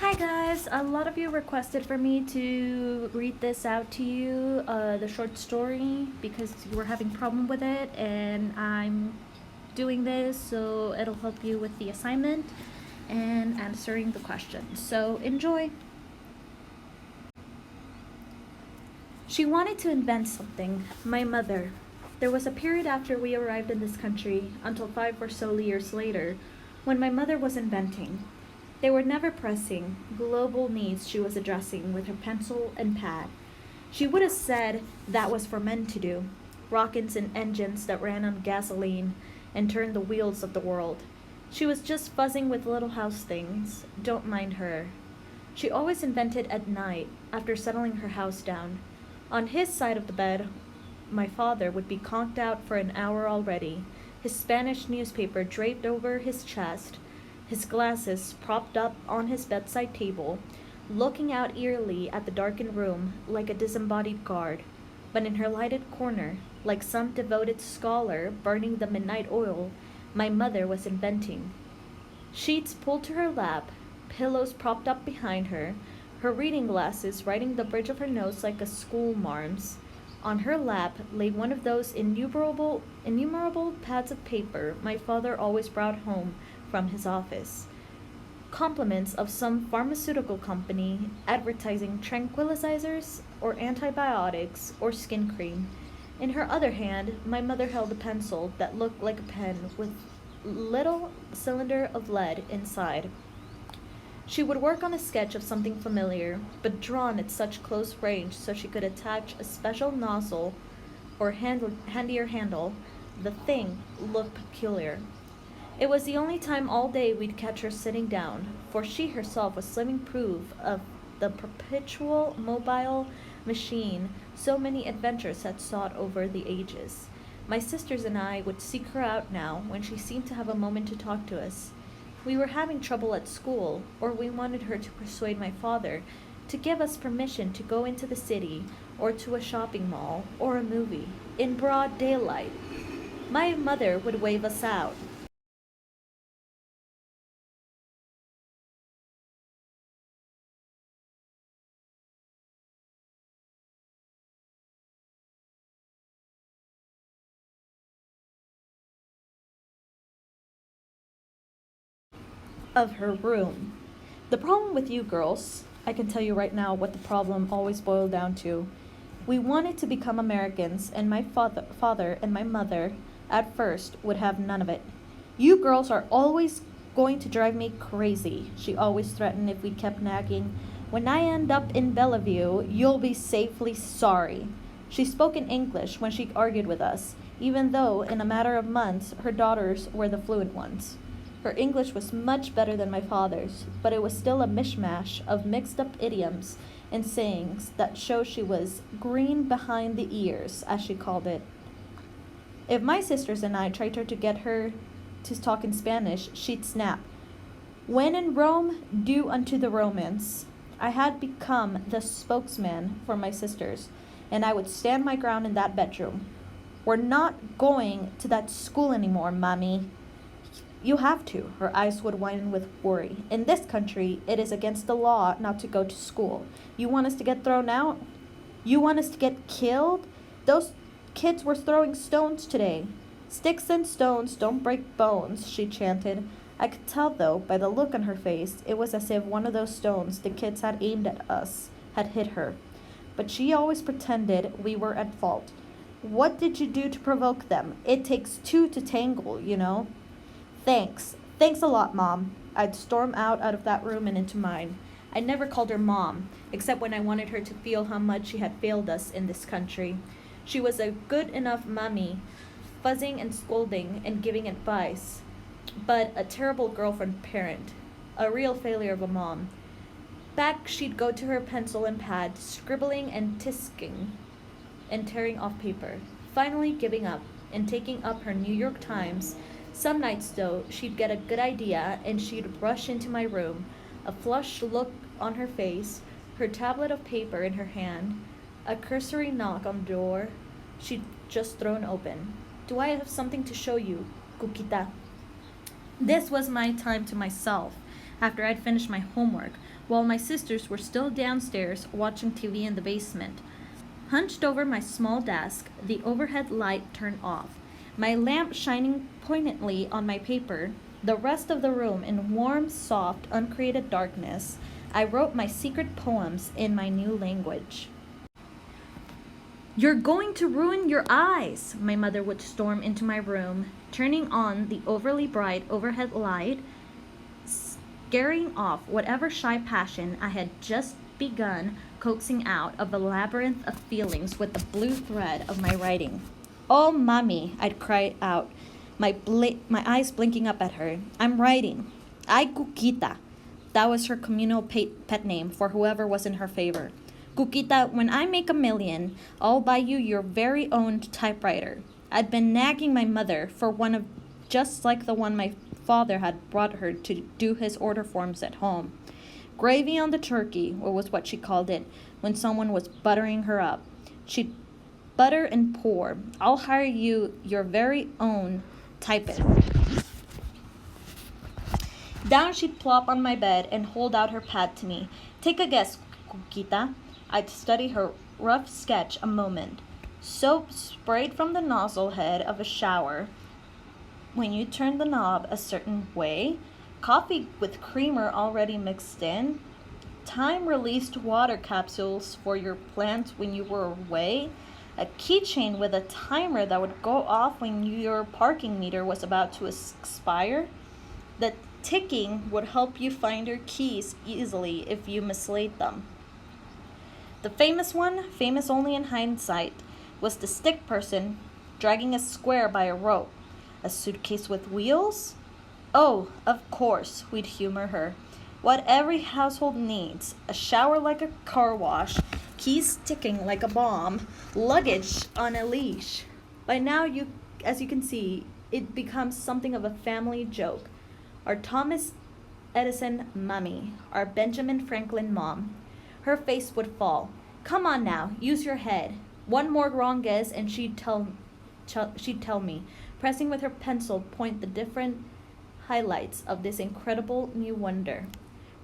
Hi guys, a lot of you requested for me to read this out to you, the short story, because you were having problem with it, and I'm doing this so it'll help you with the assignment and answering the questions. So enjoy. She wanted to invent something, my mother. There was a period after we arrived in this country, until 5 or so years later, when my mother was inventing. They were never pressing, global needs she was addressing with her pencil and pad. She would have said that was for men to do, rockets and engines that ran on gasoline and turned the wheels of the world. She was just fuzzing with little house things. Don't mind her. She always invented at night, after settling her house down. On his side of the bed, my father would be conked out for an hour already, his Spanish newspaper draped over his chest, his glasses propped up on his bedside table, looking out eerily at the darkened room like a disembodied guard. But in her lighted corner, like some devoted scholar burning the midnight oil, my mother was inventing. Sheets pulled to her lap, pillows propped up behind her reading glasses riding the bridge of her nose like a schoolmarm's. On her lap lay one of those innumerable pads of paper my father always brought home from his office. Compliments of some pharmaceutical company advertising tranquilizers or antibiotics or skin cream. In her other hand, my mother held a pencil that looked like a pen with little cylinder of lead inside. She would work on a sketch of something familiar, but drawn at such close range so she could attach a special nozzle or handier handle. The thing looked peculiar. It was the only time all day we'd catch her sitting down, for she herself was living proof of the perpetual mobile machine so many adventurers had sought over the ages. My sisters and I would seek her out now when she seemed to have a moment to talk to us. We were having trouble at school, or we wanted her to persuade my father to give us permission to go into the city, or to a shopping mall, or a movie, in broad daylight. My mother would wave us out. Of her room. The problem with you girls, I can tell you right now what the problem always boiled down to. We wanted to become Americans, and my father and my mother, at first, would have none of it. You girls are always going to drive me crazy, she always threatened if we kept nagging. When I end up in Bellevue, you'll be safely sorry. She spoke in English when she argued with us, even though, in a matter of months, her daughters were the fluent ones. Her English was much better than my father's, but it was still a mishmash of mixed up idioms and sayings that show she was green behind the ears, as she called it. If my sisters and I tried to get her to talk in Spanish, she'd snap. When in Rome, do unto the Romans. I had become the spokesman for my sisters, and I would stand my ground in that bedroom. We're not going to that school anymore, Mommy. You have to. Her eyes would widen with worry. In this country, it is against the law not to go to school. You want us to get thrown out? You want us to get killed? Those kids were throwing stones today. Sticks and stones don't break bones, she chanted. I could tell, though, by the look on her face, it was as if one of those stones the kids had aimed at us had hit her. But she always pretended we were at fault. What did you do to provoke them? It takes two to tangle, you know. Thanks. Thanks a lot, Mom. I'd storm out of that room and into mine. I never called her Mom, except when I wanted her to feel how much she had failed us in this country. She was a good enough mommy, fuzzing and scolding and giving advice, but a terrible girlfriend parent, a real failure of a mom. Back she'd go to her pencil and pad, scribbling and tisking and tearing off paper, finally giving up and taking up her New York Times. Some nights, though, she'd get a good idea and she'd rush into my room, a flushed look on her face, her tablet of paper in her hand, a cursory knock on the door she'd just thrown open. Do I have something to show you, Kukita? This was my time to myself. after I'd finished my homework, while my sisters were still downstairs watching TV in the basement. Hunched over my small desk, the overhead light turned off, my lamp shining poignantly on my paper, the rest of the room in warm, soft, uncreated darkness. I wrote my secret poems in my new language. "You're going to ruin your eyes," my mother would storm into my room, turning on the overly bright overhead light, scaring off whatever shy passion I had just begun coaxing out of the labyrinth of feelings with the blue thread of my writing. "Oh, Mommy," I'd cry out, my eyes blinking up at her. "I'm writing. Ay, Cuquita." That was her communal pet name for whoever was in her favor. "Cuquita, when I make $1,000,000, I'll buy you your very own typewriter." I'd been nagging my mother for one of just like the one my father had brought her to do his order forms at home. Gravy on the turkey, or was what she called it, when someone was buttering her up. She'd butter and pour. "I'll hire you your very own typist." Down she'd plop on my bed and hold out her pad to me. "Take a guess, Cuquita." I'd study her rough sketch a moment. "Soap sprayed from the nozzle head of a shower when you turn the knob a certain way. Coffee with creamer already mixed in. Time-released water capsules for your plants when you were away. A keychain with a timer that would go off when your parking meter was about to expire. The ticking would help you find your keys easily if you mislaid them." The famous one, famous only in hindsight, was the stick person dragging a square by a rope. "A suitcase with wheels?" "Oh, of course," we'd humor her. "What every household needs. A shower like a car wash, keys ticking like a bomb, luggage on a leash." By now, as you can see, it becomes something of a family joke. Our Thomas Edison mummy, our Benjamin Franklin mom. Her face would fall. "Come on now, use your head." One more wrong guess and she'd tell me, pressing with her pencil point the different highlights of this incredible new wonder.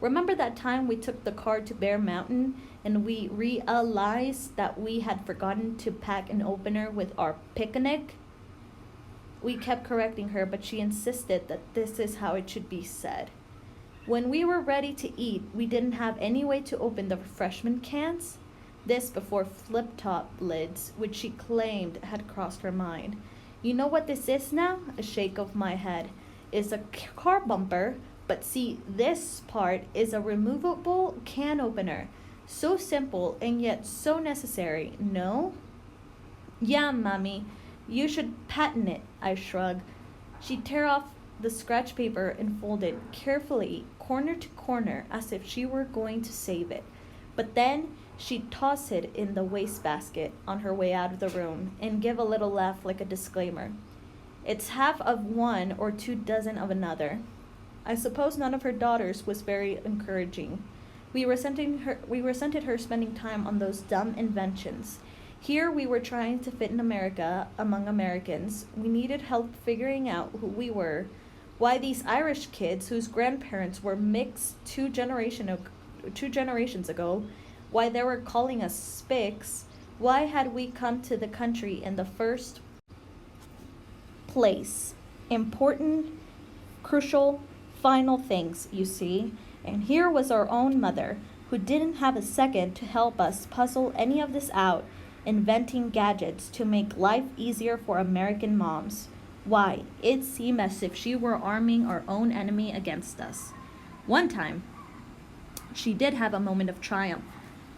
"Remember that time we took the car to Bear Mountain and we realized that we had forgotten to pack an opener with our picnic?" We kept correcting her, but she insisted that this is how it should be said. "When we were ready to eat, we didn't have any way to open the refreshment cans?" This before flip-top lids, which she claimed had crossed her mind. "You know what this is now?" A shake of my head. "It's a car bumper, but see, this part is a removable can opener. So simple and yet so necessary, no?" "Yeah, Mommy, you should patent it," I shrugged. She'd tear off the scratch paper and fold it carefully, corner to corner, as if she were going to save it. But then she'd toss it in the wastebasket on her way out of the room and give a little laugh like a disclaimer. "It's half of one or 2 dozen of another." I suppose none of her daughters was very encouraging. We resented her spending time on those dumb inventions. Here we were trying to fit in America among Americans. We needed help figuring out who we were. Why these Irish kids whose grandparents were mixed 2 generations ago, why they were calling us spics, why had we come to the country in the first place. Important, crucial, final things, you see. And here was our own mother, who didn't have a second to help us puzzle any of this out, inventing gadgets to make life easier for American moms. Why, it seemed as if she were arming our own enemy against us. One time, she did have a moment of triumph.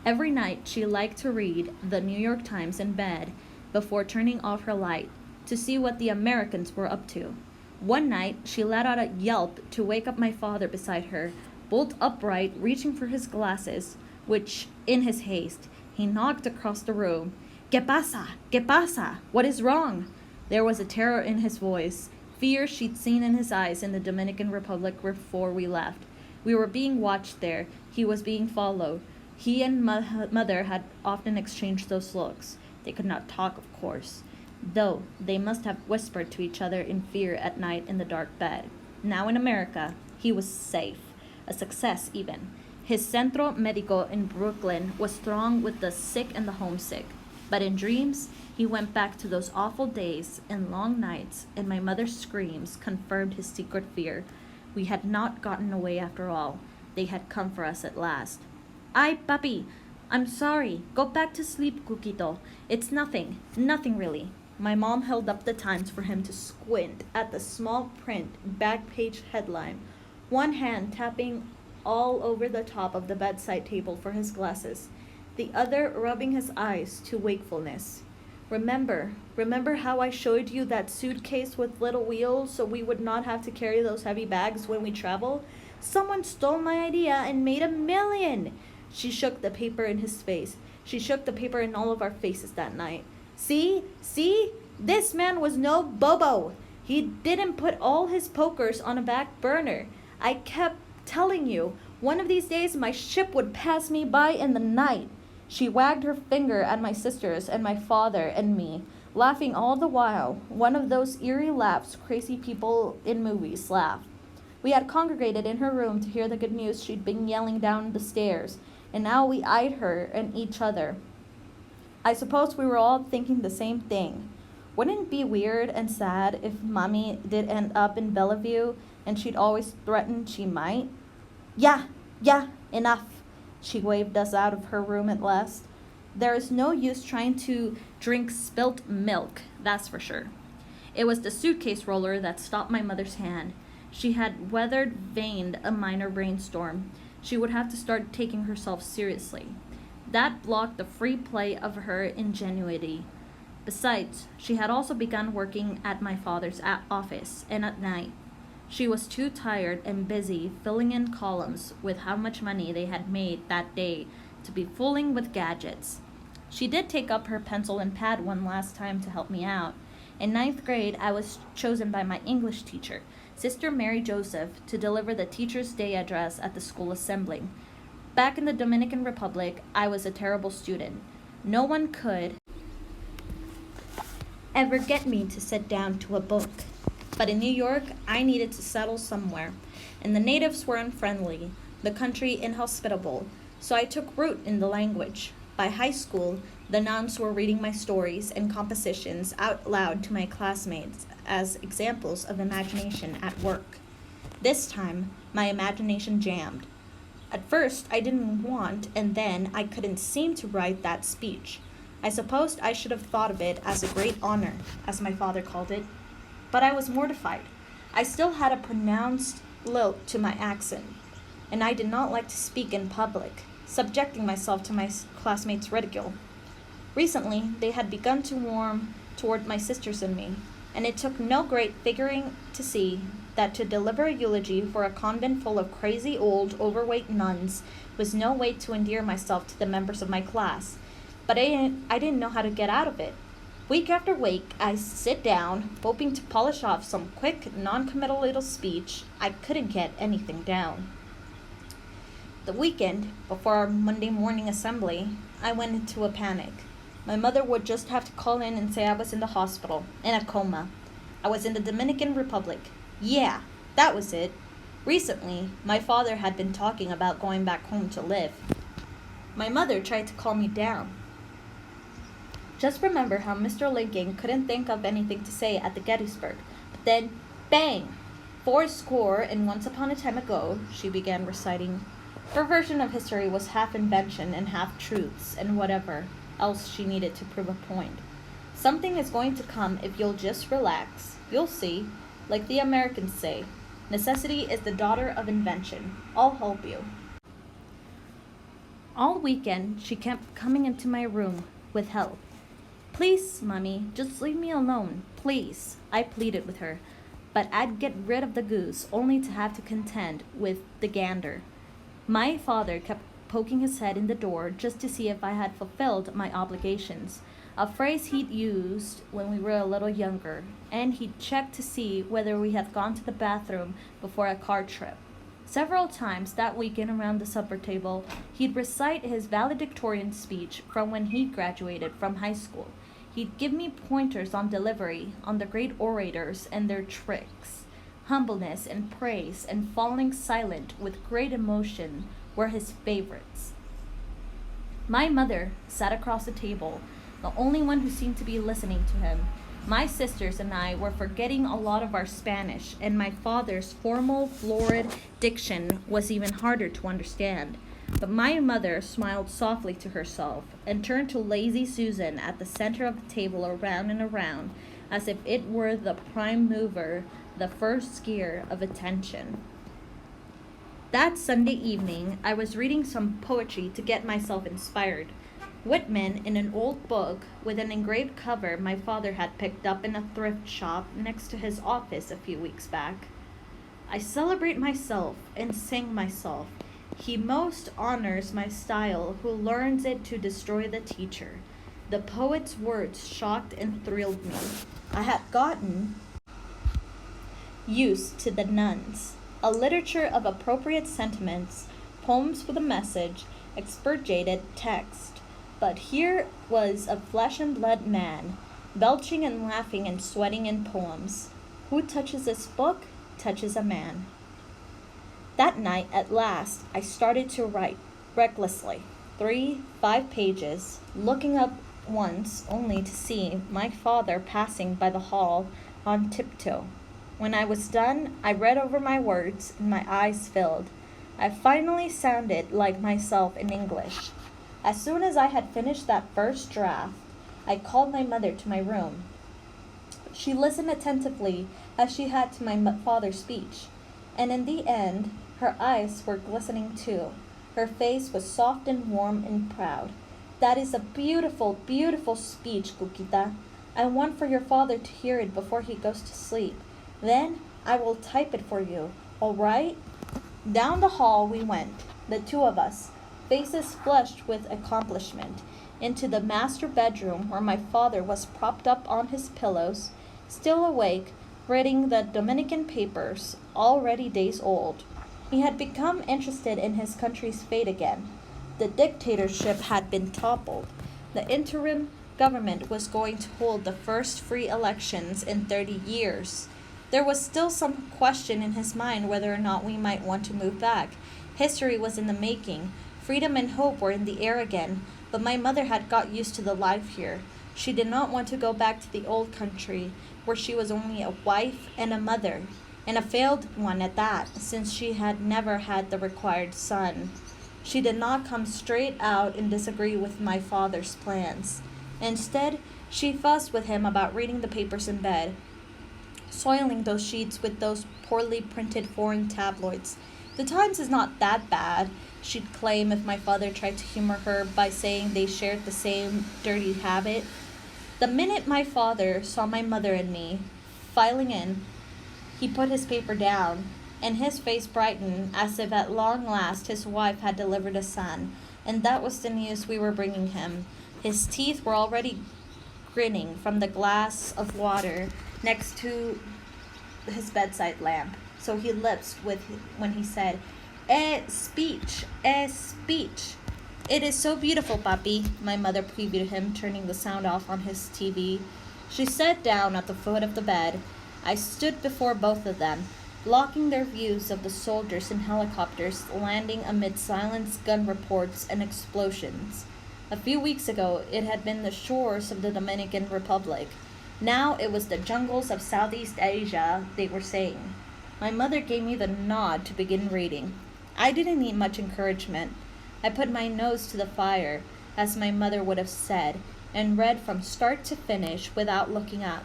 Every night she liked to read the New York Times in bed before turning off her light to see what the Americans were up to. One night she let out a yelp to wake up my father beside her, bolt upright, reaching for his glasses, which, in his haste, he knocked across the room. "¿Qué pasa? ¿Qué pasa? What is wrong?" There was a terror in his voice, fear she'd seen in his eyes in the Dominican Republic before we left. We were being watched there. He was being followed. He and mother had often exchanged those looks. They could not talk, of course, though they must have whispered to each other in fear at night in the dark bed. Now in America, he was safe. a success even. His Centro Medico in Brooklyn was thronged with the sick and the homesick. But in dreams, he went back to those awful days and long nights, and my mother's screams confirmed his secret fear. We had not gotten away after all. They had come for us at last. Ay, papi, I'm sorry. Go back to sleep, Cuquito. It's nothing. Nothing really. My mom held up the Times for him to squint at the small print back page headline, one hand tapping all over the top of the bedside table for his glasses, the other rubbing his eyes to wakefulness. Remember how I showed you that suitcase with little wheels so we would not have to carry those heavy bags when we travel? Someone stole my idea and made $1 million. She shook the paper in his face. She shook the paper in all of our faces that night. See? This man was no bobo. He didn't put all his pokers on a back burner. I kept telling you, one of these days my ship would pass me by in the night. She wagged her finger at my sisters and my father and me, laughing all the while, one of those eerie laughs crazy people in movies laugh. We had congregated in her room to hear the good news she'd been yelling down the stairs, and now we eyed her and each other. I suppose we were all thinking the same thing. Wouldn't it be weird and sad if Mommy did end up in Bellevue and she'd always threatened she might? Yeah, enough. She waved us out of her room at last. There is no use trying to drink spilt milk, that's for sure. It was the suitcase roller that stopped my mother's hand. She had vaned a minor brainstorm. She would have to start taking herself seriously. That blocked the free play of her ingenuity. Besides, she had also begun working at my father's office, and at night. She was too tired and busy filling in columns with how much money they had made that day to be fooling with gadgets. She did take up her pencil and pad one last time to help me out. In 9th grade, I was chosen by my English teacher, Sister Mary Joseph, to deliver the Teacher's Day address at the school assembly. Back in the Dominican Republic, I was a terrible student. No one could ever get me to sit down to a book. But in New York, I needed to settle somewhere, and the natives were unfriendly, the country inhospitable, so I took root in the language. By high school, the nuns were reading my stories and compositions out loud to my classmates as examples of imagination at work. This time, my imagination jammed. At first, I didn't want, and then I couldn't seem to write that speech. I supposed I should have thought of it as a great honor, as my father called it. But I was mortified. I still had a pronounced lilt to my accent, and I did not like to speak in public, subjecting myself to my classmates' ridicule. Recently, they had begun to warm toward my sisters and me, and it took no great figuring to see that to deliver a eulogy for a convent full of crazy old overweight nuns was no way to endear myself to the members of my class. But I didn't know how to get out of it. Week after week, I sit down, hoping to polish off some quick, non-committal little speech. I couldn't get anything down. The weekend, before our Monday morning assembly, I went into a panic. My mother would just have to call in and say I was in the hospital, in a coma. I was in the Dominican Republic. Yeah, that was it. Recently, my father had been talking about going back home to live. My mother tried to calm me down. Just remember how Mr. Lincoln couldn't think of anything to say at the Gettysburg. But then, bang! 4 and once upon a time ago, she began reciting. Her version of history was half invention and half truths and whatever else she needed to prove a point. Something is going to come if you'll just relax. You'll see. Like the Americans say, necessity is the daughter of invention. I'll help you. All weekend, she kept coming into my room with help. Please, Mommy, just leave me alone, please, I pleaded with her. But I'd get rid of the goose only to have to contend with the gander. My father kept poking his head in the door just to see if I had fulfilled my obligations, a phrase he'd used when we were a little younger, and he'd checked to see whether we had gone to the bathroom before a car trip. Several times that weekend around the supper table, he'd recite his valedictorian speech from when he graduated from high school. He'd give me pointers on delivery, on the great orators and their tricks. Humbleness and praise and falling silent with great emotion were his favorites. My mother sat across the table, the only one who seemed to be listening to him. My sisters and I were forgetting a lot of our Spanish, and my father's formal, florid diction was even harder to understand. But my mother smiled softly to herself and turned to lazy Susan at the center of the table around and around, as if it were the prime mover, the first gear of attention. That Sunday evening, I was reading some poetry to get myself inspired. Whitman, in an old book with an engraved cover my father had picked up in a thrift shop next to his office a few weeks back. I celebrate myself and sing myself. He most honors my style who learns it to destroy the teacher. The poet's words shocked and thrilled me. I had gotten used to the nuns, a literature of appropriate sentiments, poems with a message, expurgated text. But here was a flesh and blood man, belching and laughing and sweating in poems. Who touches this book touches a man. That night, at last, I started to write, recklessly, 5 pages, looking up once only to see my father passing by the hall on tiptoe. When I was done, I read over my words and my eyes filled. I finally sounded like myself in English. As soon as I had finished that first draft, I called my mother to my room. She listened attentively as she had to my father's speech, and in the end, her eyes were glistening too. Her face was soft and warm and proud. That is a beautiful, beautiful speech, Kukita. I want for your father to hear it before he goes to sleep. Then I will type it for you, all right? Down the hall we went, the two of us, faces flushed with accomplishment, into the master bedroom where my father was propped up on his pillows, still awake, reading the Dominican papers, already days old. He had become interested in his country's fate again. The dictatorship had been toppled. The interim government was going to hold the first free elections in 30 years. There was still some question in his mind whether or not we might want to move back. History was in the making. Freedom and hope were in the air again, but my mother had got used to the life here. She did not want to go back to the old country, where she was only a wife and a mother, and a failed one at that, since she had never had the required son. She did not come straight out and disagree with my father's plans. Instead, she fussed with him about reading the papers in bed, soiling those sheets with those poorly printed foreign tabloids. The Times is not that bad, she'd claim if my father tried to humor her by saying they shared the same dirty habit. The minute my father saw my mother and me filing in, he put his paper down, and his face brightened as if at long last his wife had delivered a son, and that was the news we were bringing him. His teeth were already grinning from the glass of water next to his bedside lamp, so he lisped when he said, speech, speech. It is so beautiful, Papi, my mother previewed him, turning the sound off on his TV. She sat down at the foot of the bed. I stood before both of them, blocking their views of the soldiers and helicopters landing amid silenced gun reports and explosions. A few weeks ago, it had been the shores of the Dominican Republic. Now it was the jungles of Southeast Asia, they were saying. My mother gave me the nod to begin reading. I didn't need much encouragement. I put my nose to the fire, as my mother would have said, and read from start to finish without looking up.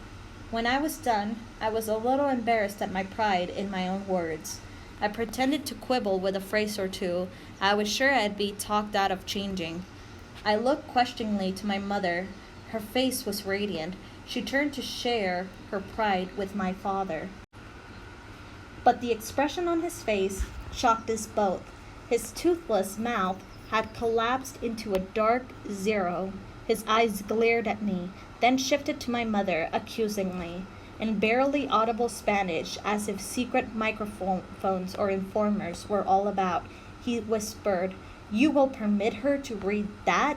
When I was done, I was a little embarrassed at my pride in my own words. I pretended to quibble with a phrase or two I was sure I'd be talked out of changing. I looked questioningly to my mother. Her face was radiant. She turned to share her pride with my father. But the expression on his face shocked us both. His toothless mouth had collapsed into a dark zero. His eyes glared at me, then shifted to my mother accusingly. In barely audible Spanish, as if secret microphones or informers were all about, he whispered, "You will permit her to read that?"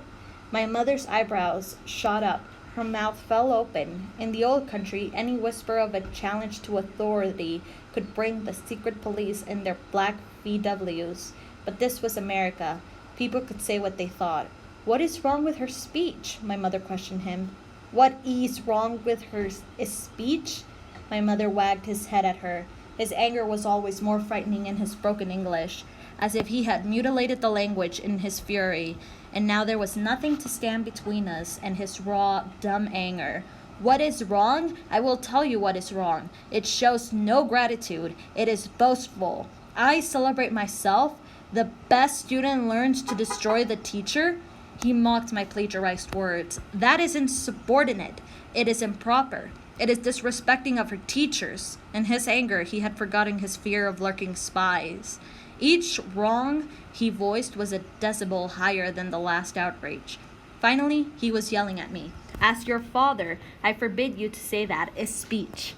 My mother's eyebrows shot up. Her mouth fell open. In the old country, any whisper of a challenge to authority could bring the secret police and their black VWs. But this was America. People could say what they thought. "What is wrong with her speech?" my mother questioned him. "What is wrong with her speech?" My mother wagged his head at her. His anger was always more frightening in his broken English, as if he had mutilated the language in his fury, and now there was nothing to stand between us and his raw, dumb anger. "What is wrong? I will tell you what is wrong. It shows no gratitude. It is boastful. I celebrate myself. The best student learns to destroy the teacher." He mocked my plagiarized words. "That is insubordinate. It is improper. It is disrespecting of her teachers." In his anger, he had forgotten his fear of lurking spies. Each wrong he voiced was a decibel higher than the last outrage. Finally, he was yelling at me. "As your father, I forbid you to say that is speech."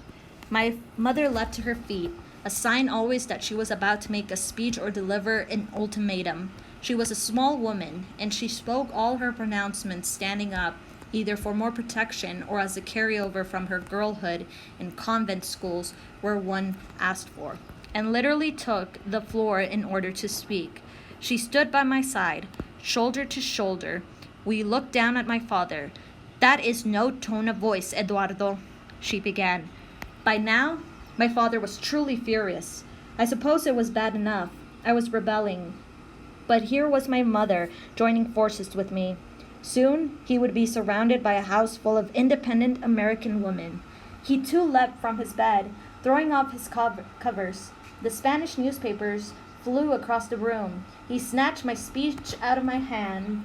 My mother leapt to her feet, a sign always that she was about to make a speech or deliver an ultimatum. She was a small woman, and she spoke all her pronouncements standing up, either for more protection or as a carryover from her girlhood in convent schools where one asked for, and literally took the floor in order to speak. She stood by my side, shoulder to shoulder. We looked down at my father. "That is no tone of voice, Eduardo," she began. By now, my father was truly furious. I suppose it was bad enough. I was rebelling. But here was my mother joining forces with me. Soon, he would be surrounded by a house full of independent American women. He too leapt from his bed, throwing off his covers. The Spanish newspapers flew across the room. He snatched my speech out of my hands,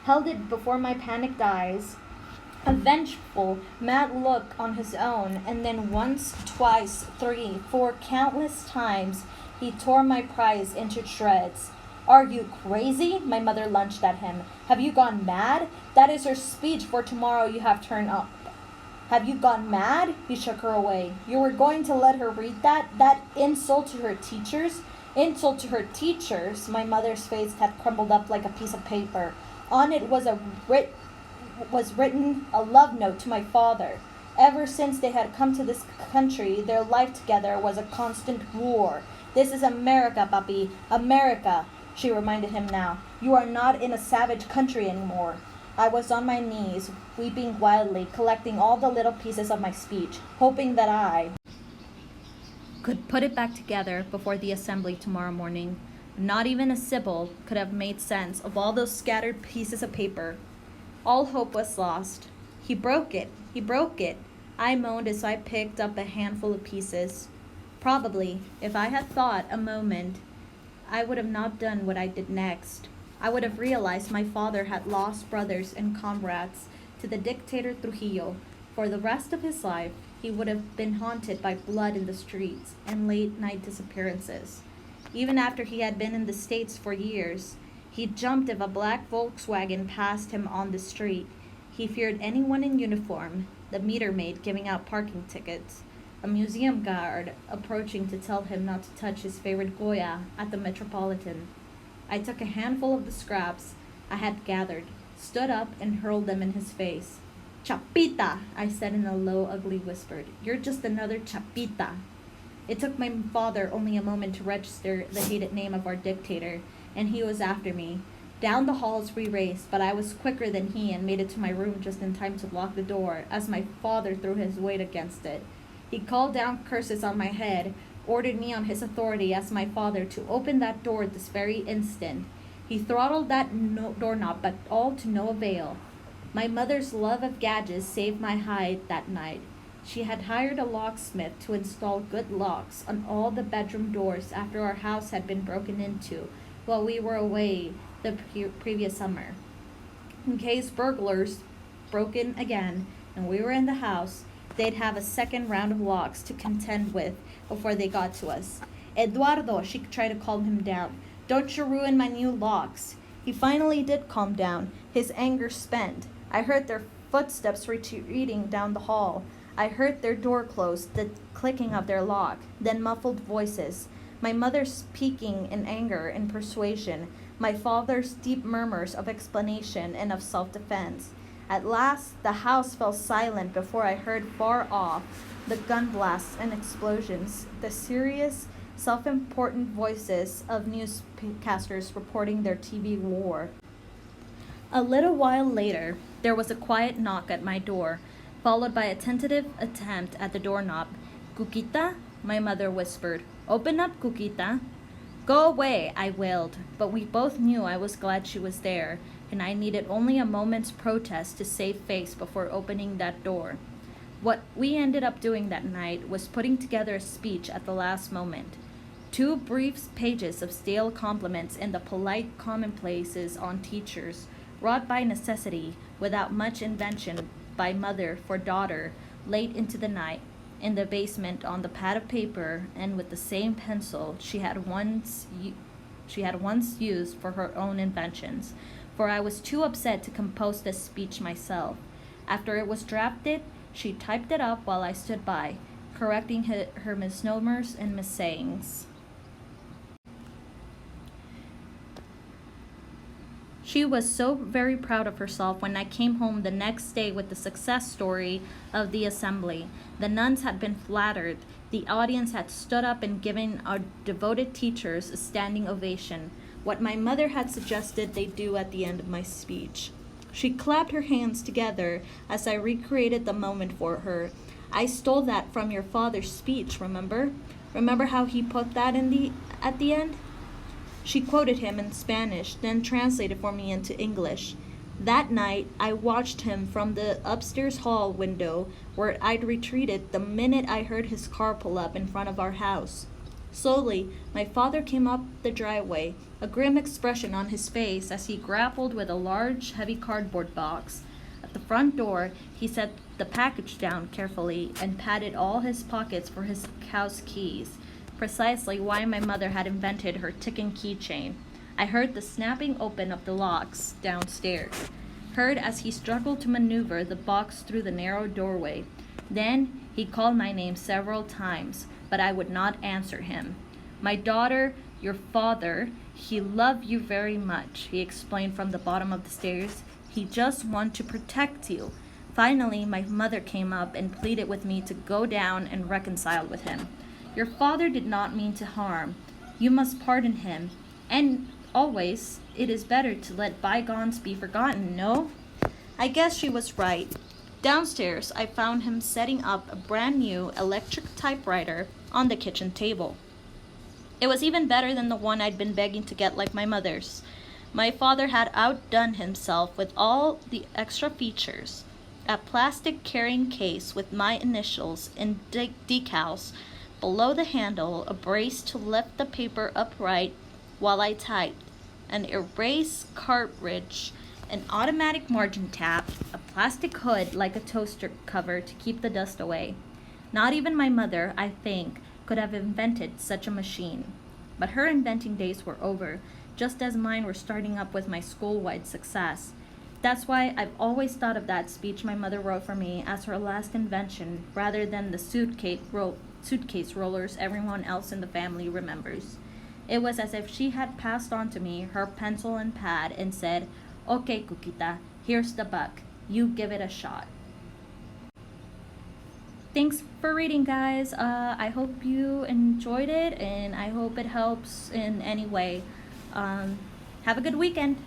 held it before my panicked eyes, a vengeful, mad look on his own, and then once, twice, 3, 4 countless times, he tore my prize into shreds. "Are you crazy?" my mother lunged at him. "Have you gone mad? That is her speech for tomorrow you have turned up. Have you gone mad?" He shook her away. "You were going to let her read that? That insult to her teachers?" Insult to her teachers? My mother's face had crumpled up like a piece of paper. On it was written a love note to my father. Ever since they had come to this country, their life together was a constant war. "This is America, papi. America," she reminded him now. "You are not in a savage country anymore." I was on my knees, weeping wildly, collecting all the little pieces of my speech, hoping that I could put it back together before the assembly tomorrow morning. Not even a Sybil could have made sense of all those scattered pieces of paper. All hope was lost. "He broke it. He broke it," I moaned as I picked up a handful of pieces. Probably, if I had thought a moment, I would have not done what I did next. I would have realized my father had lost brothers and comrades to the dictator Trujillo. For the rest of his life, he would have been haunted by blood in the streets and late-night disappearances. Even after he had been in the States for years, he jumped if a black Volkswagen passed him on the street. He feared anyone in uniform, the meter maid giving out parking tickets, a museum guard approaching to tell him not to touch his favorite Goya at the Metropolitan. I took a handful of the scraps I had gathered, stood up, and hurled them in his face. "Chapita," I said in a low, ugly whisper. "You're just another Chapita." It took my father only a moment to register the hated name of our dictator, and he was after me. Down the halls we raced, but I was quicker than he and made it to my room just in time to lock the door as my father threw his weight against it. He called down curses on my head, ordered me on his authority as my father to open that door this very instant. He throttled that doorknob, but all to no avail. My mother's love of gadgets saved my hide that night. She had hired a locksmith to install good locks on all the bedroom doors after our house had been broken into while we were away the previous summer. In case burglars broke in again and we were in the house, they'd have a second round of locks to contend with before they got to us. "Eduardo," she tried to calm him down. "Don't you ruin my new locks." He finally did calm down, his anger spent. I heard their footsteps retreating down the hall. I heard their door close, the clicking of their lock, then muffled voices. My mother speaking in anger and persuasion, my father's deep murmurs of explanation and of self-defense. At last, the house fell silent before I heard far off the gun blasts and explosions, the serious, self-important voices of newscasters reporting their TV war. A little while later, there was a quiet knock at my door, followed by a tentative attempt at the doorknob. "Cuquita?" my mother whispered. "Open up, Cuquita." "Go away," I wailed, but we both knew I was glad she was there, and I needed only a moment's protest to save face before opening that door. What we ended up doing that night was putting together a speech at the last moment. 2 brief pages of stale compliments and the polite commonplaces on teachers, wrought by necessity, without much invention, by mother for daughter, late into the night, in the basement on the pad of paper, and with the same pencil she had once used for her own inventions, for I was too upset to compose this speech myself. After it was drafted, she typed it up while I stood by, correcting her misnomers and missayings. She was so very proud of herself when I came home the next day with the success story of the assembly. The nuns had been flattered. The audience had stood up and given our devoted teachers a standing ovation, what my mother had suggested they do at the end of my speech. She clapped her hands together as I recreated the moment for her. "I stole that from your father's speech, remember? Remember how he put that at the end?" She quoted him in Spanish, then translated for me into English. That night, I watched him from the upstairs hall window where I'd retreated the minute I heard his car pull up in front of our house. Slowly, my father came up the driveway, a grim expression on his face as he grappled with a large, heavy cardboard box. At the front door, he set the package down carefully and patted all his pockets for his house keys. Precisely why my mother had invented her ticking keychain. I heard the snapping open of the locks downstairs, heard as he struggled to maneuver the box through the narrow doorway. Then he called my name several times, but I would not answer him. "My daughter, your father, he loved you very much," he explained from the bottom of the stairs. "He just wanted to protect you." Finally, my mother came up and pleaded with me to go down and reconcile with him. "Your father did not mean to harm. You must pardon him. And always, it is better to let bygones be forgotten, no?" I guess she was right. Downstairs, I found him setting up a brand new electric typewriter on the kitchen table. It was even better than the one I'd been begging to get like my mother's. My father had outdone himself with all the extra features. A plastic carrying case with my initials in decals below the handle, a brace to lift the paper upright while I typed, an erase cartridge, an automatic margin tab, a plastic hood like a toaster cover to keep the dust away. Not even my mother, I think, could have invented such a machine. But her inventing days were over, just as mine were starting up with my school-wide success. That's why I've always thought of that speech my mother wrote for me as her last invention, rather than the suitcase rollers everyone else in the family remembers. It was as if she had passed on to me her pencil and pad and said, "Okay, Cuquita, here's the buck. You give it a shot." Thanks for reading, guys. I hope you enjoyed it, and I hope it helps in any way. Have a good weekend.